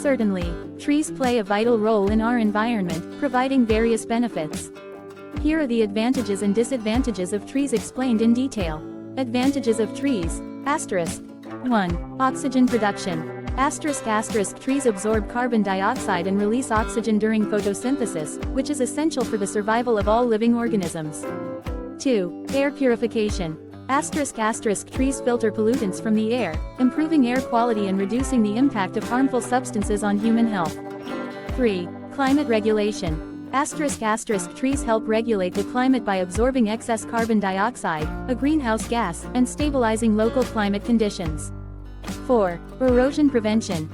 Certainly, trees play a vital role in our environment, providing various benefits. Here are the advantages and disadvantages of trees explained in detail. Advantages of trees. Asterisk. 1. Oxygen production. Trees absorb carbon dioxide and release oxygen during photosynthesis, which is essential for the survival of all living organisms. 2. Air purification. Trees filter pollutants from the air, improving air quality and reducing the impact of harmful substances on human health. 3. Climate regulation. Trees help regulate the climate by absorbing excess carbon dioxide, a greenhouse gas, and stabilizing local climate conditions. 4. Erosion prevention.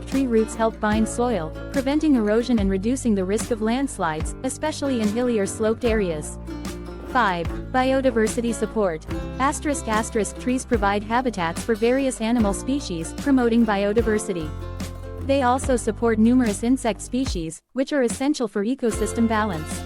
Tree roots help bind soil, preventing erosion and reducing the risk of landslides, especially in hilly or sloped areas. 5. Biodiversity support. Trees provide habitats for various animal species, promoting biodiversity. They also support numerous insect species, which are essential for ecosystem balance.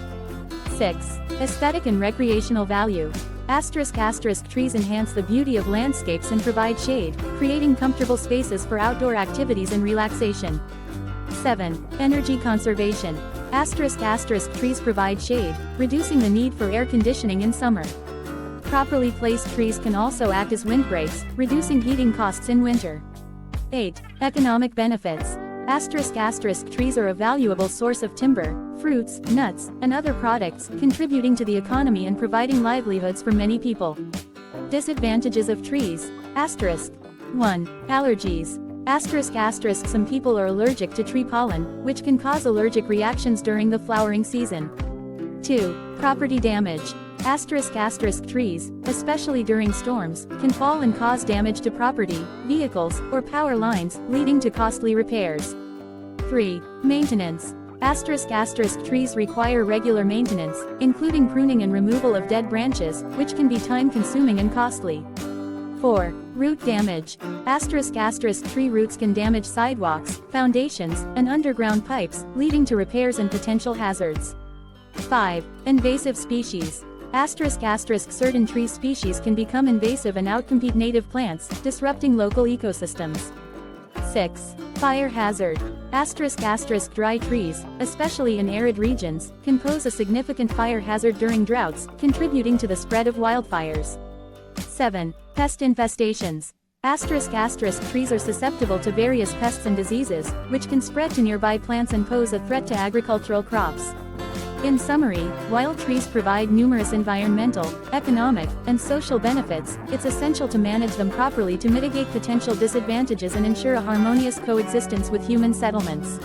6. Aesthetic and recreational value. Trees enhance the beauty of landscapes and provide shade, creating comfortable spaces for outdoor activities and relaxation. 7. Energy conservation. Trees provide shade, reducing the need for air conditioning in summer. Properly placed trees can also act as windbreaks, reducing heating costs in winter. 8. Economic benefits. Trees are a valuable source of timber, fruits, nuts, and other products, contributing to the economy and providing livelihoods for many people. Disadvantages of trees. 1. Allergies. Some people are allergic to tree pollen, which can cause allergic reactions during the flowering season. 2. Property damage. Trees, especially during storms, can fall and cause damage to property, vehicles, or power lines, leading to costly repairs. 3. Maintenance. Trees require regular maintenance, including pruning and removal of dead branches, which can be time-consuming and costly. 4. Root damage. Tree roots can damage sidewalks, foundations, and underground pipes, leading to repairs and potential hazards. 5. Invasive species. Certain tree species can become invasive and outcompete native plants, disrupting local ecosystems. 6. Fire hazard. Dry trees, especially in arid regions, can pose a significant fire hazard during droughts, contributing to the spread of wildfires. 7. Pest infestations. Trees are susceptible to various pests and diseases, which can spread to nearby plants and pose a threat to agricultural crops. In summary, while trees provide numerous environmental, economic, and social benefits, it's essential to manage them properly to mitigate potential disadvantages and ensure a harmonious coexistence with human settlements.